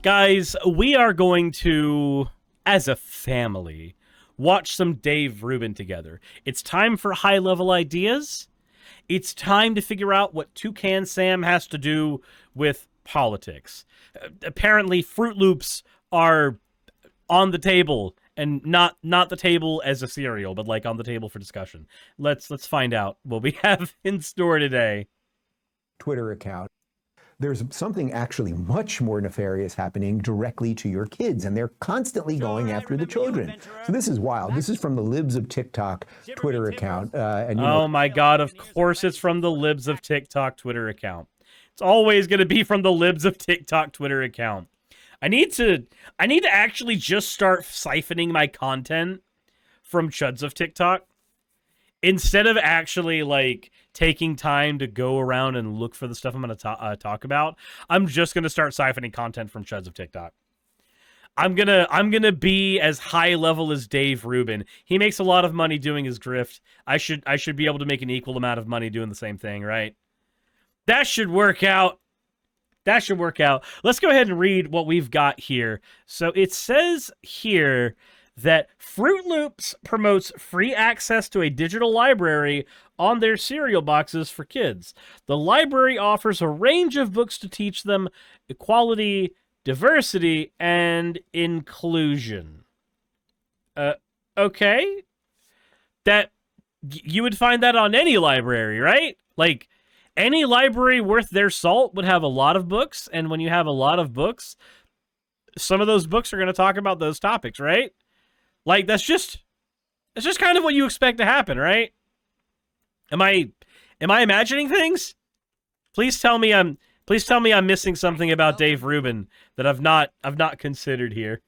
Guys, we are going to, as a family, watch some Dave Rubin together. It's time for high-level ideas. It's time to figure out what Toucan Sam has to do with politics. Apparently, Fruit Loops are on the table, and not the table as a cereal, but like on the table for discussion. Let's find out what we have in store today. Twitter account. There's something actually much more nefarious happening directly to your kids, and they're constantly going after the children. So this is wild. This is from the Libs of Tik Tok Twitter account. Oh my God, of course it's from the Libs of Tik Tok Twitter account. It's always going to be from the Libs of Tik Tok Twitter account. I need to actually just start siphoning my content from Chuds of TikTok. Instead of actually, like, taking time to go around and look for the stuff I'm going to talk about, I'm just going to start siphoning content from Chuds of TikTok. I'm gonna be as high level as Dave Rubin. He makes a lot of money doing his grift. I should be able to make an equal amount of money doing the same thing, right? That should work out. That should work out. Let's go ahead and read what we've got here. So it says here that Fruit Loops promotes free access to a digital library on their cereal boxes for kids. The library offers a range of books to teach them equality, diversity, and inclusion. Okay. That you would find that on any library, right? Like, any library worth their salt would have a lot of books, and when you have a lot of books, some of those books are going to talk about those topics, right? Like, that's just kind of what you expect to happen, right? Am I imagining things? Please tell me I'm missing something about Dave Rubin that I've not considered here.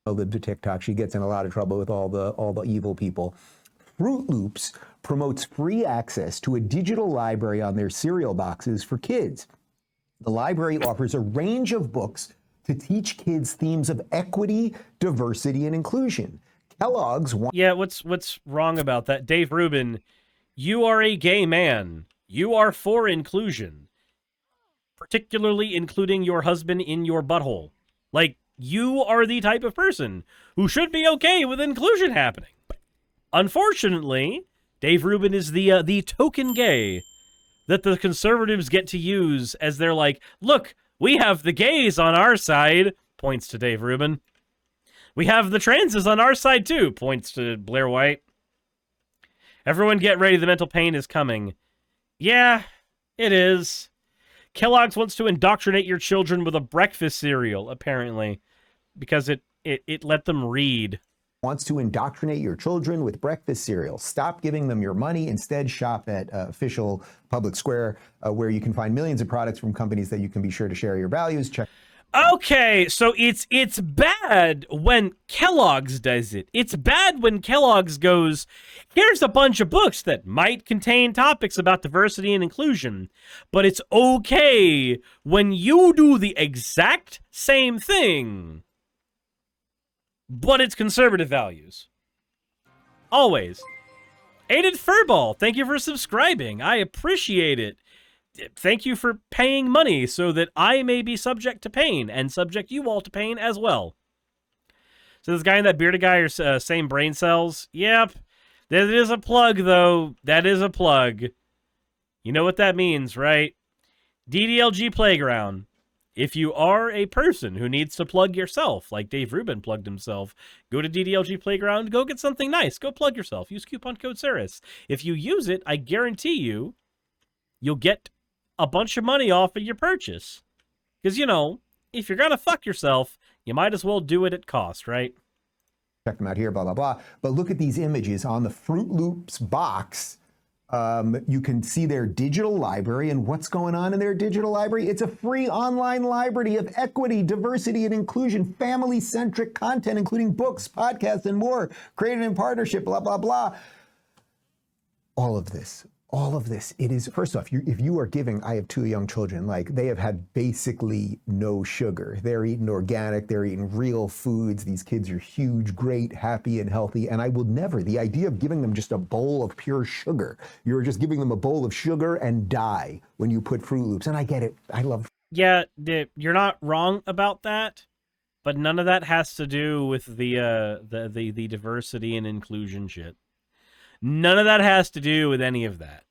Libs of TikTok, she gets in a lot of trouble with all the evil people. Fruit Loops promotes free access to a digital library on their cereal boxes for kids. The library offers a range of books to teach kids themes of equity, diversity, and inclusion. Kellogg's... Yeah, what's wrong about that? Dave Rubin, you are a gay man. You are for inclusion. Particularly including your husband in your butthole. Like, you are the type of person who should be okay with inclusion happening. Unfortunately, Dave Rubin is the token gay that the conservatives get to use as they're like, look, we have the gays on our side, points to Dave Rubin. We have the transes on our side too, points to Blair White. Everyone get ready, the mental pain is coming. Yeah, it is. Kellogg's wants to indoctrinate your children with a breakfast cereal, apparently, because it let them read. Wants to indoctrinate your children with breakfast cereal. Stop giving them your money. Instead, shop at official Public Square, where you can find millions of products from companies that you can be sure to share your values. Check. Okay, so it's bad when Kellogg's does it. It's bad when Kellogg's goes, here's a bunch of books that might contain topics about diversity and inclusion, but it's okay when you do the exact same thing, but it's conservative values. Always. Aided Furball, thank you for subscribing. I appreciate it. Thank you for paying money so that I may be subject to pain and subject you all to pain as well. So this guy and that bearded guy are same brain cells. Yep. That is a plug, though. That is a plug. You know what that means, right? DDLG Playground. If you are a person who needs to plug yourself, like Dave Rubin plugged himself, go to DDLG Playground, go get something nice. Go plug yourself. Use coupon code Suris. If you use it, I guarantee you'll get a bunch of money off of your purchase. Because, you know, if you're going to fuck yourself, you might as well do it at cost, right? Check them out here, blah, blah, blah. But look at these images on the Fruit Loops box. You can see their digital library, and what's going on in their digital library? It's a free online library of equity, diversity, and inclusion, family-centric content, including books, podcasts, and more, created in partnership, blah, blah, blah. All of this, it is, first off, if you are giving, I have 2 young children, like, they have had basically no sugar. They're eating organic, they're eating real foods. These kids are huge, great, happy, and healthy, and I will never, the idea of giving them just a bowl of pure sugar, you're just giving them a bowl of sugar and die when you put Fruit Loops, and I get it, I love. Yeah, you're not wrong about that. But none of that has to do with the diversity and inclusion shit. None of that has to do with any of that.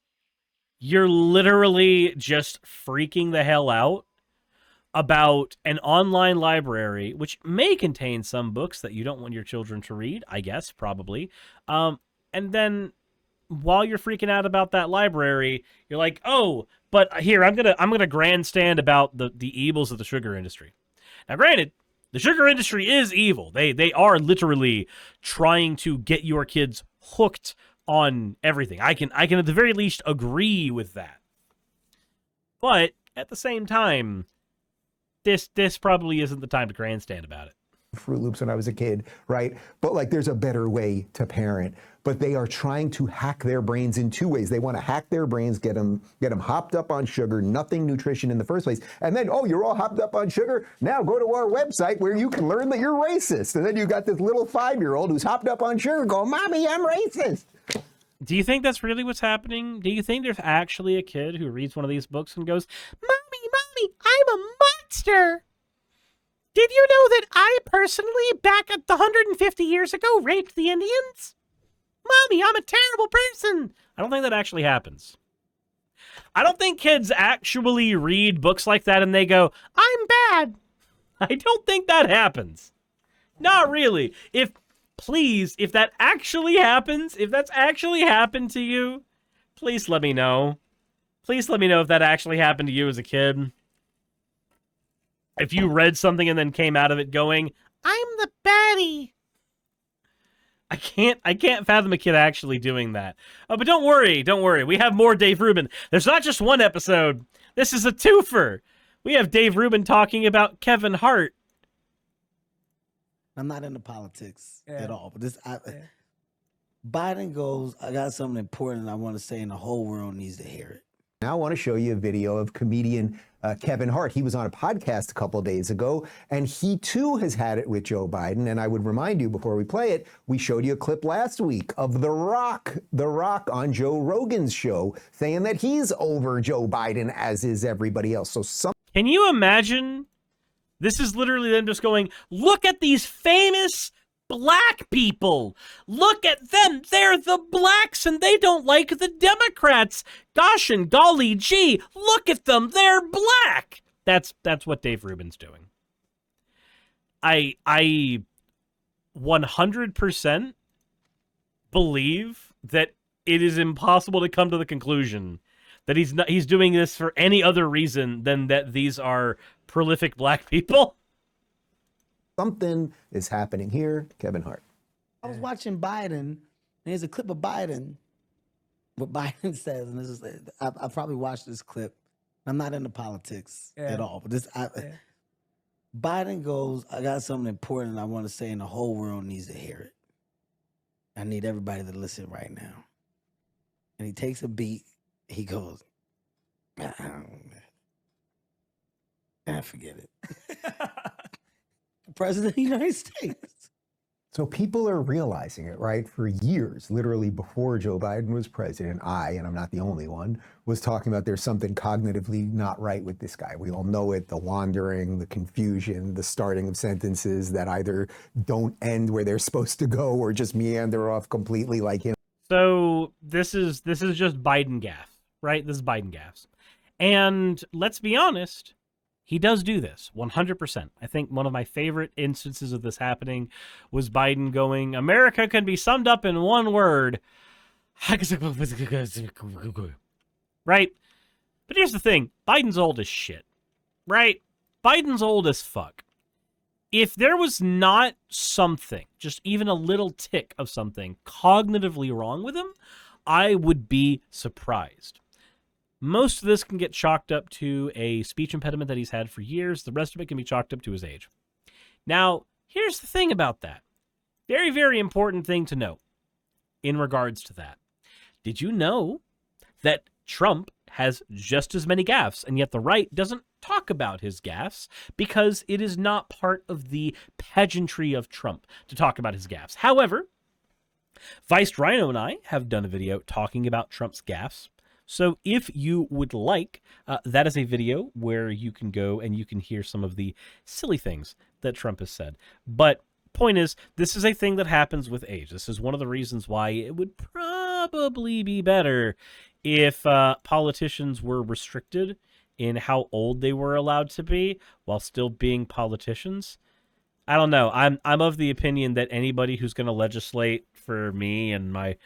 You're literally just freaking the hell out about an online library, which may contain some books that you don't want your children to read, I guess, probably. And then while you're freaking out about that library, you're like, oh, but here, I'm gonna grandstand about the evils of the sugar industry. Now, granted, the sugar industry is evil. They are literally trying to get your kids hooked on everything. I can at the very least agree with that. But at the same time, this probably isn't the time to grandstand about it. Fruit Loops when I was a kid, right? But like there's a better way to parent. But they are trying to hack their brains in two ways. They want to hack their brains, get them hopped up on sugar, nothing nutrition in the first place. And then, oh, you're all hopped up on sugar? Now go to our website where you can learn that you're racist. And then you got this little 5-year-old who's hopped up on sugar going, Mommy, I'm racist. Do you think that's really what's happening? Do you think there's actually a kid who reads one of these books and goes, Mommy, I'm a monster? Did you know that I personally, back at the 150 years ago, raped the Indians? Mommy, I'm a terrible person. I don't think that actually happens. I don't think kids actually read books like that and they go, I'm bad. I don't think that happens. Not really. If that actually happens, if that's actually happened to you, please let me know. Please let me know if that actually happened to you as a kid. If you read something and then came out of it going, I'm the baddie. I can't fathom a kid actually doing that. Oh, but don't worry. We have more Dave Rubin. There's not just one episode. This is a twofer. We have Dave Rubin talking about Kevin Hart. I'm not into politics at all, but Biden goes, I got something important I want to say, and the whole world needs to hear it. Now I want to show you a video of comedian Kevin Hart. He was on a podcast a couple of days ago, and he too has had it with Joe Biden. And I would remind you before we play it, we showed you a clip last week of The Rock on Joe Rogan's show saying that he's over Joe Biden, as is everybody else. So Can you imagine? This is literally them just going, look at these famous black people. Look at them. They're the blacks and they don't like the Democrats. Gosh and golly gee, look at them. They're black. That's what Dave Rubin's doing. I 100% believe that it is impossible to come to the conclusion that he's doing this for any other reason than that these are prolific black people. something is happening here. Kevin Hart. I was watching Biden, and there's a clip of Biden, what Biden says, and this is, I probably watched this clip. I'm not into politics at all, but Biden goes, I got something important I want to say, and the whole world needs to hear it. I need everybody to listen right now. And he takes a beat. He goes, forget it. President of the United States. So people are realizing it, right? For years, literally before Joe Biden was president, and I'm not the only one, was talking about there's something cognitively not right with this guy. We all know it, the wandering, the confusion, the starting of sentences that either don't end where they're supposed to go or just meander off completely like him. So this is just Biden gaff, right? This is Biden gaffes. And let's be honest, he does do this 100%. I think one of my favorite instances of this happening was Biden going, America can be summed up in one word. Right? But here's the thing. Biden's old as shit. Right? Biden's old as fuck. If there was not something, just even a little tick of something cognitively wrong with him, I would be surprised. Most of this can get chalked up to a speech impediment that he's had for years. The rest of it can be chalked up to his age. Now, here's the thing about that. Very, very important thing to note in regards to that. Did you know that Trump has just as many gaffes, and yet the right doesn't talk about his gaffes because it is not part of the pageantry of Trump to talk about his gaffes? However, Vice Rhino and I have done a video talking about Trump's gaffes So if you would like, that is a video where you can go and you can hear some of the silly things that Trump has said. But point is, this is a thing that happens with age. This is one of the reasons why it would probably be better if politicians were restricted in how old they were allowed to be while still being politicians. I don't know. I'm of the opinion that anybody who's going to legislate for me and my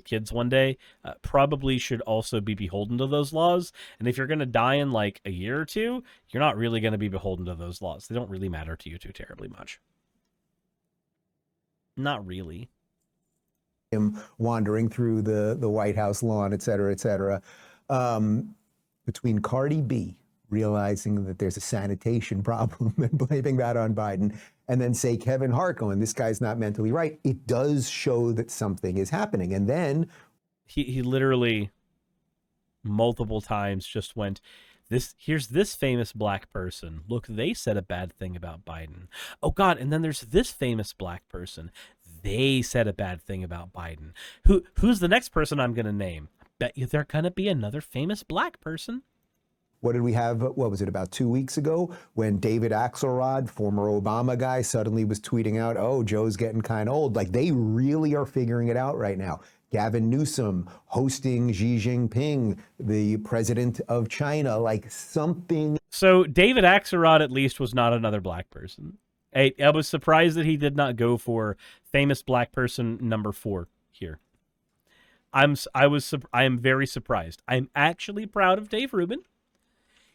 kids one day probably should also be beholden to those laws. And if you're going to die in like a year or two, you're not really going to be beholden to those laws. They don't really matter to you too terribly much. Not really. Him wandering through the White House lawn, et cetera, et cetera. Between Cardi B realizing that there's a sanitation problem and blaming that on Biden, and then say Kevin Hart going, this guy's not mentally right, it does show that something is happening. And then he literally multiple times just went, here's this famous black person. Look, they said a bad thing about Biden. Oh God, and then there's this famous black person. They said a bad thing about Biden. Who's the next person I'm gonna name? Bet you they're gonna be another famous black person. what did we have? What was it, about 2 weeks ago, when David Axelrod, former Obama guy, suddenly was tweeting out, oh, Joe's getting kind of old. Like, they really are figuring it out right now. Gavin Newsom hosting Xi Jinping, the president of China, like something. So David Axelrod at least was not another black person. I was surprised that he did not go for famous black person number 4 here. I am very surprised. I'm actually proud of Dave Rubin.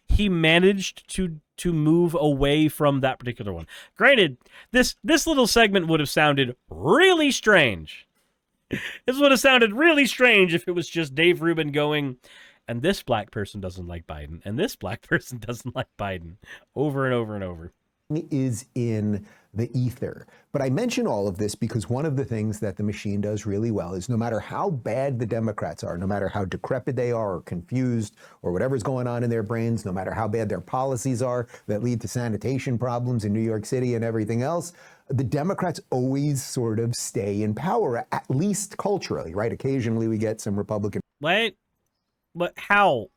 He managed to move away from that particular one. Granted, this little segment would have sounded really strange. This would have sounded really strange if it was just Dave Rubin going, and this black person doesn't like Biden, and this black person doesn't like Biden, over and over and over. Is in the ether. But I mention all of this because one of the things that the machine does really well is no matter how bad the Democrats are, no matter how decrepit they are or confused or whatever's going on in their brains, no matter how bad their policies are that lead to sanitation problems in New York City and everything else, the Democrats always sort of stay in power, at least culturally, right? Occasionally we get some Republican. What? How?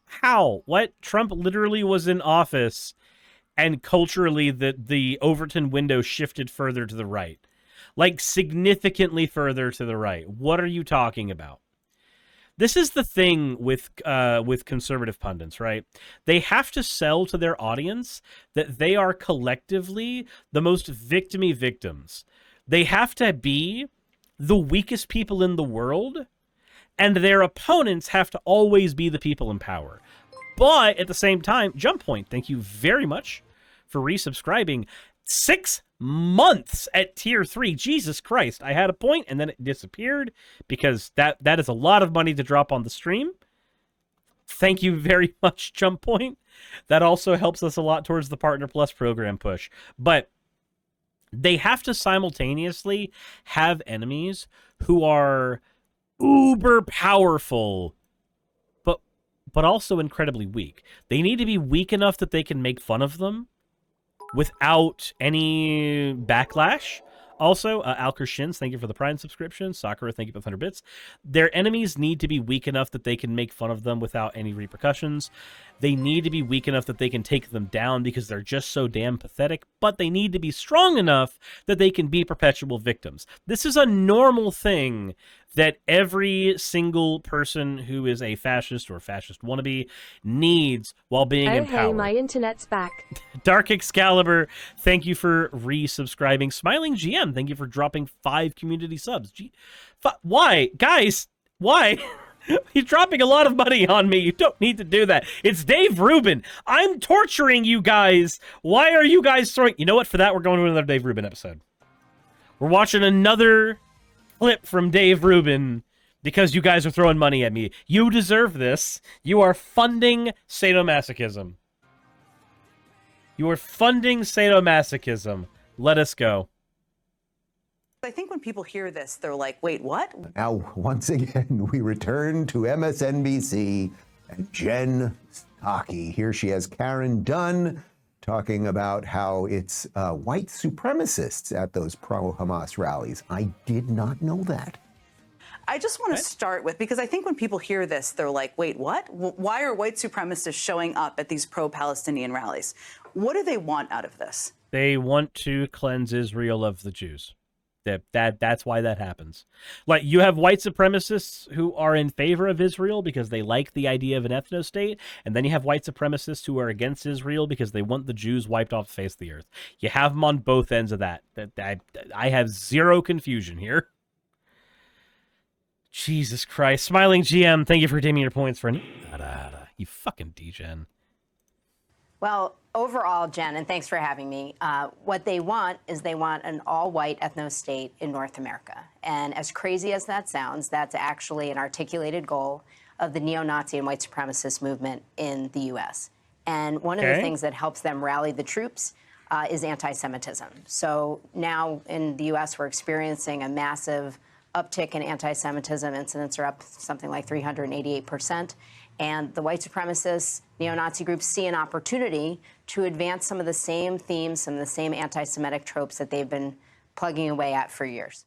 What? Trump literally was in office and culturally the Overton window shifted further to the right. Like significantly further to the right. What are you talking about? This is the thing with conservative pundits, right? They have to sell to their audience that they are collectively the most victim-y victims. They have to be the weakest people in the world, and their opponents have to always be the people in power. But at the same time, Jump Point, thank you very much for resubscribing. 6 months at tier 3. Jesus Christ. I had a point and then it disappeared because that is a lot of money to drop on the stream. Thank you very much, Jump Point. That also helps us a lot towards the Partner Plus program push. But they have to simultaneously have enemies who are uber powerful but also incredibly weak. They need to be weak enough that they can make fun of them without any backlash. Also, Alker Shins, thank you for the Prime subscription. Sakura, thank you for the 100 bits. Their enemies need to be weak enough that they can make fun of them without any repercussions. They need to be weak enough that they can take them down because they're just so damn pathetic, but they need to be strong enough that they can be perpetual victims. This is a normal thing that every single person who is a fascist or fascist wannabe needs while being in power. Hey, my internet's back. Dark Excalibur, thank you for resubscribing. Smiling GM, thank you for dropping 5 community subs. Why? Guys, why? He's dropping a lot of money on me. You don't need to do that. It's Dave Rubin. I'm torturing you guys. Why are you guys throwing... You know what? For that, we're going to another Dave Rubin episode. We're watching another clip from Dave Rubin because you guys are throwing money at me. You deserve this. You are funding sadomasochism. You are funding sadomasochism. Let us go. I think when people hear this, they're like, wait, what? Now, once again, we return to MSNBC and Jen Psaki. Here she has Karen Dunn talking about how it's white supremacists at those pro-Hamas rallies. I did not know that. I just want to start with, because I think when people hear this, they're like, wait, what? Why are white supremacists showing up at these pro-Palestinian rallies? What do they want out of this? They want to cleanse Israel of the Jews. That's why that happens. Like, you have white supremacists who are in favor of Israel because they like the idea of an ethno-state, and then you have white supremacists who are against Israel because they want the Jews wiped off the face of the earth. You have them on both ends of that. I have zero confusion here. Jesus Christ. Smiling GM, thank you for redeeming your points for... You fucking degen. Well, overall, Jen, and thanks for having me, what they want is they want an all-white ethno-state in North America. And as crazy as that sounds, that's actually an articulated goal of the neo-Nazi and white supremacist movement in the U.S. And one of the things that helps them rally the troops is anti-Semitism. So now in the U.S., we're experiencing a massive uptick in anti-Semitism. Incidents are up something like 388%. And the white supremacists, neo-Nazi groups see an opportunity to advance some of the same themes, some of the same anti-Semitic tropes that they've been plugging away at for years.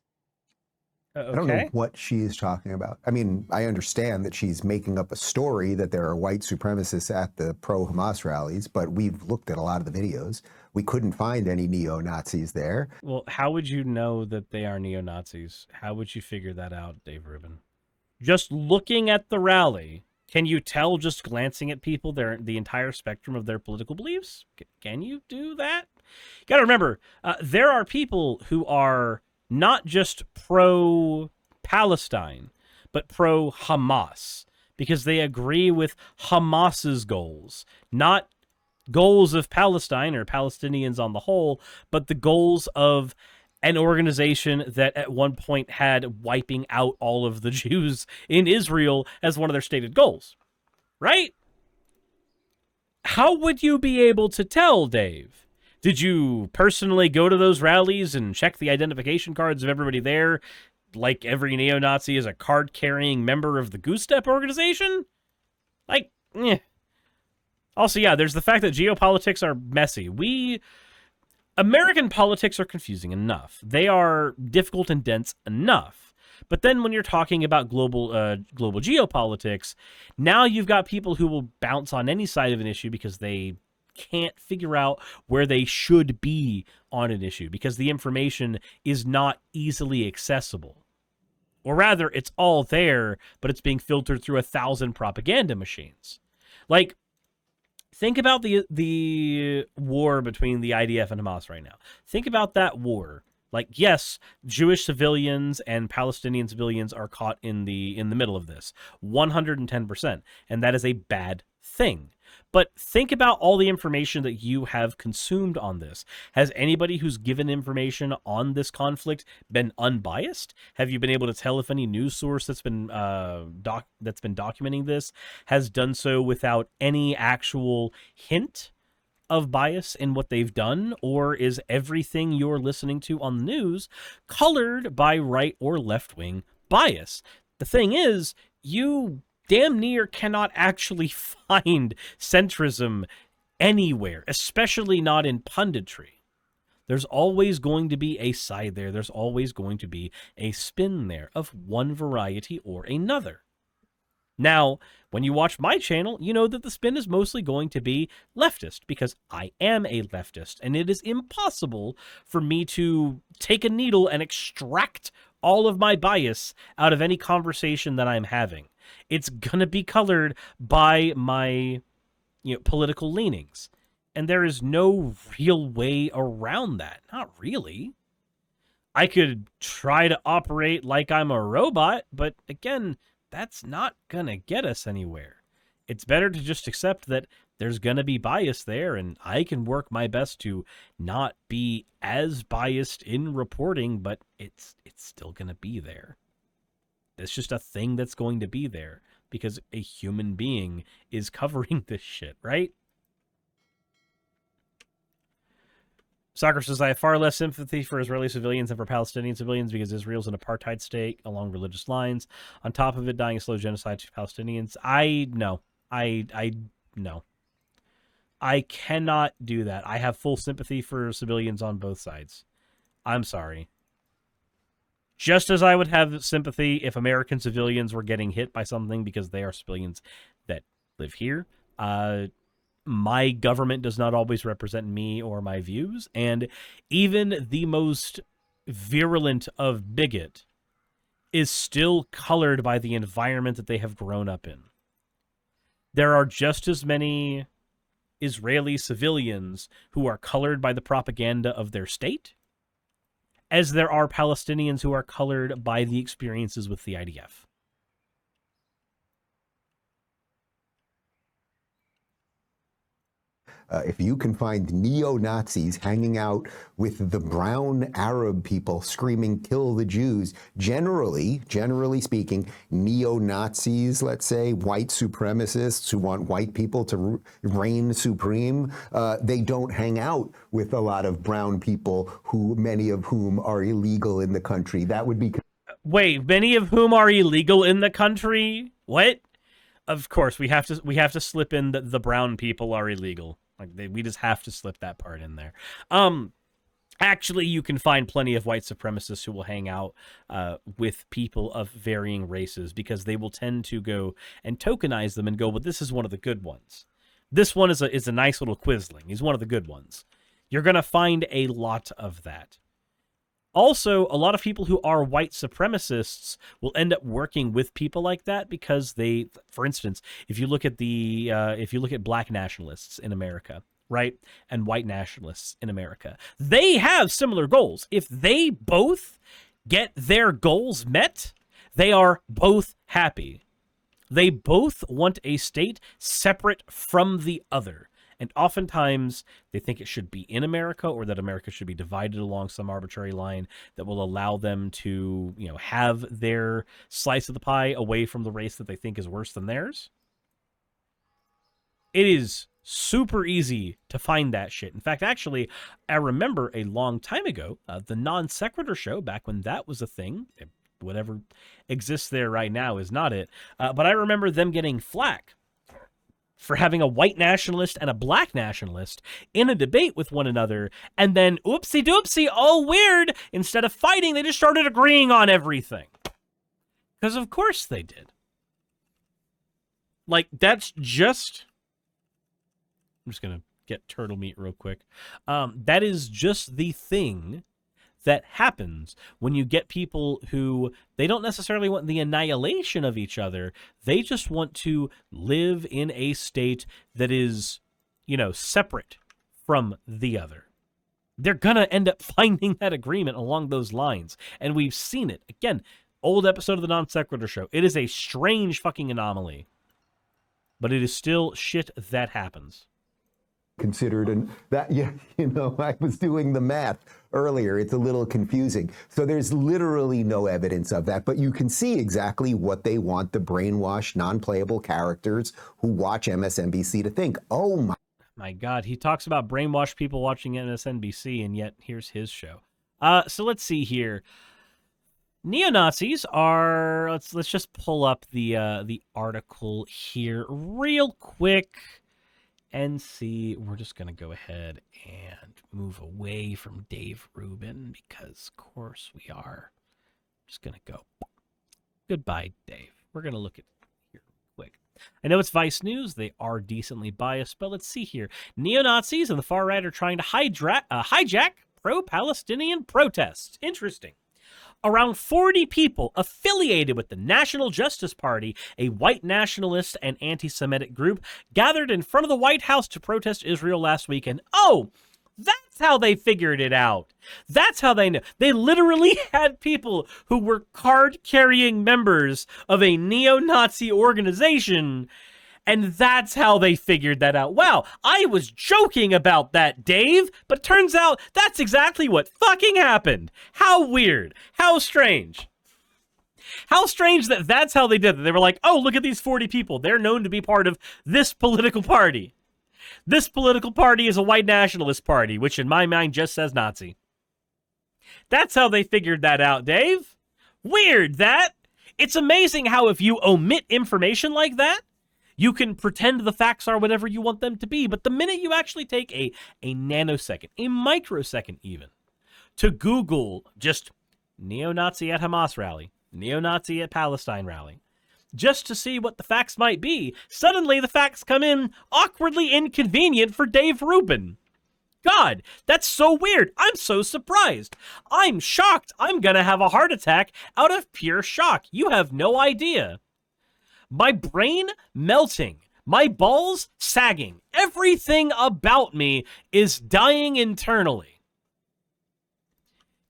I don't know what she's talking about. I mean, I understand that she's making up a story that there are white supremacists at the pro-Hamas rallies, but we've looked at a lot of the videos. We couldn't find any neo-Nazis there. Well, how would you know that they are neo-Nazis? How would you figure that out, Dave Rubin? Just looking at the rally... Can you tell just glancing at people the entire spectrum of their political beliefs? Can you do that? You got to remember, there are people who are not just pro-Palestine, but pro-Hamas, because they agree with Hamas's goals, not goals of Palestine or Palestinians on the whole, but the goals of an organization that at one point had wiping out all of the Jews in Israel as one of their stated goals, right? How would you be able to tell, Dave? Did you personally go to those rallies and check the identification cards of everybody there, like every neo-Nazi is a card-carrying member of the Goose Step organization? Like, eh. Also, yeah, there's the fact that geopolitics are messy. American politics are confusing enough. They are difficult and dense enough. But then when you're talking about global geopolitics, now you've got people who will bounce on any side of an issue because they can't figure out where they should be on an issue because the information is not easily accessible. Or rather, it's all there, but it's being filtered through 1,000 propaganda machines. Like, think about the war between the IDF and Hamas right now. Think about that war. Like, yes, Jewish civilians and Palestinian civilians are caught in the middle of this, 110%, and that is a bad thing. But think about all the information that you have consumed on this. Has anybody who's given information on this conflict been unbiased? Have you been able to tell if any news source that's been documenting this has done so without any actual hint of bias in what they've done? Or is everything you're listening to on the news colored by right or left-wing bias? The thing is, you damn near cannot actually find centrism anywhere, especially not in punditry. There's always going to be a side there. There's always going to be a spin there of one variety or another. Now, when you watch my channel, you know that the spin is mostly going to be leftist because I am a leftist, and it is impossible for me to take a needle and extract all of my bias out of any conversation that I'm having. It's going to be colored by my political leanings. And there is no real way around that. Not really. I could try to operate like I'm a robot, but again, that's not going to get us anywhere. It's better to just accept that there's going to be bias there, and I can work my best to not be as biased in reporting, but it's still going to be there. It's just a thing that's going to be there because a human being is covering this shit, right? Soccer says, I have far less sympathy for Israeli civilians than for Palestinian civilians because Israel's an apartheid state along religious lines. On top of it, dying a slow genocide to Palestinians. No. I cannot do that. I have full sympathy for civilians on both sides. I'm sorry. Just as I would have sympathy if American civilians were getting hit by something because they are civilians that live here. My government does not always represent me or my views, and even the most virulent of bigot is still colored by the environment that they have grown up in. There are just as many Israeli civilians who are colored by the propaganda of their state as there are Palestinians who are colored by the experiences with the IDF. If you can find neo-Nazis hanging out with the brown Arab people screaming, kill the Jews, generally speaking, neo-Nazis, let's say, white supremacists who want white people to reign supreme, they don't hang out with a lot of brown people, many of whom are illegal in the country. That would be... Wait, many of whom are illegal in the country? What? Of course, we have to slip in that the brown people are illegal. We just have to slip that part in there. Actually, you can find plenty of white supremacists who will hang out with people of varying races because they will tend to go and tokenize them and go, well, this is one of the good ones. This one is a nice little quisling. He's one of the good ones. You're going to find a lot of that. Also, a lot of people who are white supremacists will end up working with people like that because they, for instance, if you look at black nationalists in America, right, and white nationalists in America, they have similar goals. If they both get their goals met, they are both happy. They both want a state separate from the other. And oftentimes, they think it should be in America or that America should be divided along some arbitrary line that will allow them to, have their slice of the pie away from the race that they think is worse than theirs. It is super easy to find that shit. In fact, actually, I remember a long time ago, the Non Sequitur show, back when that was a thing. Whatever exists there right now is not it. But I remember them getting flack for having a white nationalist and a black nationalist in a debate with one another, and then, oopsie doopsie, oh weird, instead of fighting, they just started agreeing on everything. Because of course they did. That's just... I'm just going to get turtle meat real quick. That is just the thing that happens when you get people who, they don't necessarily want the annihilation of each other. They just want to live in a state that is, separate from the other. They're going to end up finding that agreement along those lines. And we've seen it. Again, old episode of the Non Sequitur show. It is a strange fucking anomaly. But it is still shit that happens. Considered, and that, I was doing the math earlier. It's a little confusing. So there's literally no evidence of that, but you can see exactly what they want the brainwashed, non-playable characters who watch MSNBC to think. Oh my God, he talks about brainwashed people watching MSNBC, and yet here's his show. So let's see here. Neo-Nazis are, let's just pull up the article here real quick. And see, we're just going to go ahead and move away from Dave Rubin because, of course, we are just going to go. Goodbye, Dave. We're going to look at here quick. I know it's Vice News. They are decently biased, but let's see here. Neo-Nazis and the far right are trying to hijack pro-Palestinian protests. Interesting. Around 40 people affiliated with the National Justice Party, a white nationalist and anti-Semitic group, gathered in front of the White House to protest Israel last weekend. Oh, that's how they figured it out. That's how they knew. They literally had people who were card-carrying members of a neo-Nazi organization, and that's how they figured that out. Wow, I was joking about that, Dave, but turns out that's exactly what fucking happened. How weird. How strange. How strange that that's how they did it. They were like, oh, look at these 40 people. They're known to be part of this political party. This political party is a white nationalist party, which in my mind just says Nazi. That's how they figured that out, Dave. Weird, that. It's amazing how if you omit information like that, you can pretend the facts are whatever you want them to be, but the minute you actually take a nanosecond, a microsecond even, to Google just neo-Nazi at Hamas rally, neo-Nazi at Palestine rally, just to see what the facts might be. Suddenly, the facts come in awkwardly inconvenient for Dave Rubin. God, that's so weird. I'm so surprised. I'm shocked. I'm gonna have a heart attack out of pure shock. You have no idea. My brain melting. My balls sagging. Everything about me is dying internally.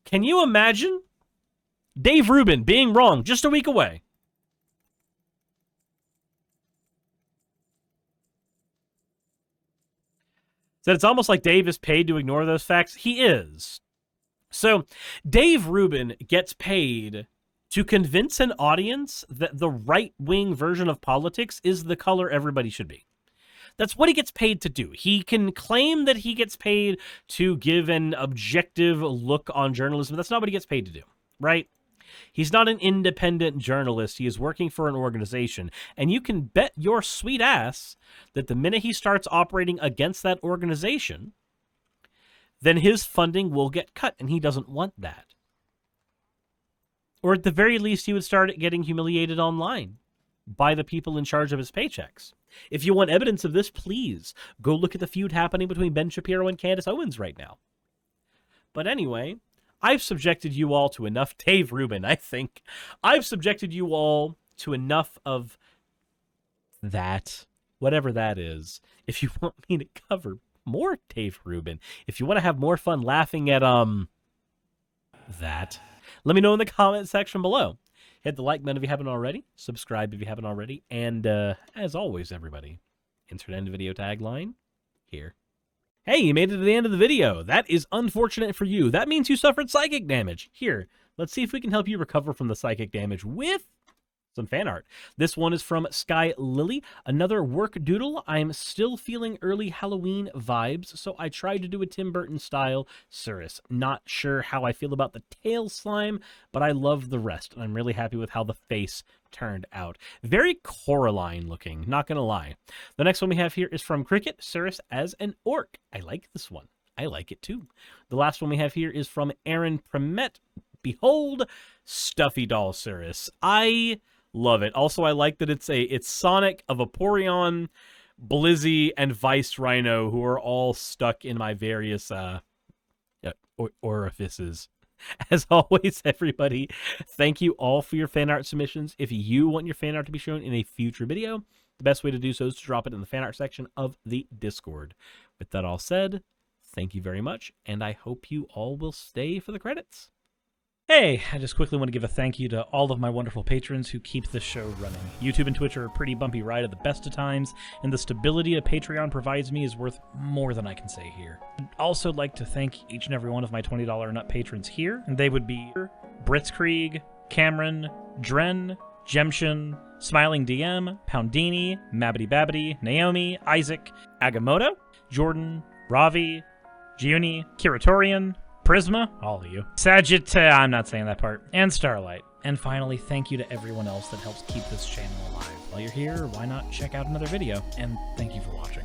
Can you imagine Dave Rubin being wrong just a week away? Said it's almost like Dave is paid to ignore those facts. He is. So Dave Rubin gets paid to convince an audience that the right-wing version of politics is the color everybody should be. That's what he gets paid to do. He can claim that he gets paid to give an objective look on journalism. That's not what he gets paid to do, right? He's not an independent journalist. He is working for an organization. And you can bet your sweet ass that the minute he starts operating against that organization, then his funding will get cut, and he doesn't want that. Or at the very least, he would start getting humiliated online by the people in charge of his paychecks. If you want evidence of this, please go look at the feud happening between Ben Shapiro and Candace Owens right now. But anyway, I've subjected you all to enough Dave Rubin, I think. I've subjected you all to enough of that, whatever that is. If you want me to cover more Dave Rubin, if you want to have more fun laughing at, that, let me know in the comment section below. Hit the like button if you haven't already, subscribe if you haven't already, and as always, everybody, insert end video tagline here. Hey, you made it to the end of the video. That is unfortunate for you. That means you suffered psychic damage. Here, let's see if we can help you recover from the psychic damage with some fan art. This one is from Sky Lily, another work doodle. I'm still feeling early Halloween vibes, so I tried to do a Tim Burton style Suris. Not sure how I feel about the tail slime, but I love the rest, and I'm really happy with how the face turned out. Very Coraline looking, not gonna lie. The next one we have here is from Cricket, Suris as an orc. I like this one. I like it too. The last one we have here is from Aaron Premet. Behold, Stuffy Doll Suris. I love it. Also, I like that it's Sonic, a Vaporeon, Blizzy, and Vice Rhino, who are all stuck in my various orifices. As always, everybody, thank you all for your fan art submissions. If you want your fan art to be shown in a future video, the best way to do so is to drop it in the fan art section of the Discord. With that all said, thank you very much, and I hope you all will stay for the credits. Hey, I just quickly want to give a thank you to all of my wonderful patrons who keep this show running. YouTube and Twitch are a pretty bumpy ride at the best of times, and the stability a Patreon provides me is worth more than I can say here. I'd also like to thank each and every one of my $20 and up patrons here, and they would be Britzkrieg, Cameron, Dren, Jemshin, Smiling DM, Poundini, Mabbity Babbity, Naomi, Isaac, Agamotto, Jordan, Ravi, Giuni, Kiratorian, Prisma, all of you. I'm not saying that part. And Starlight. And finally, thank you to everyone else that helps keep this channel alive. While you're here, why not check out another video? And thank you for watching.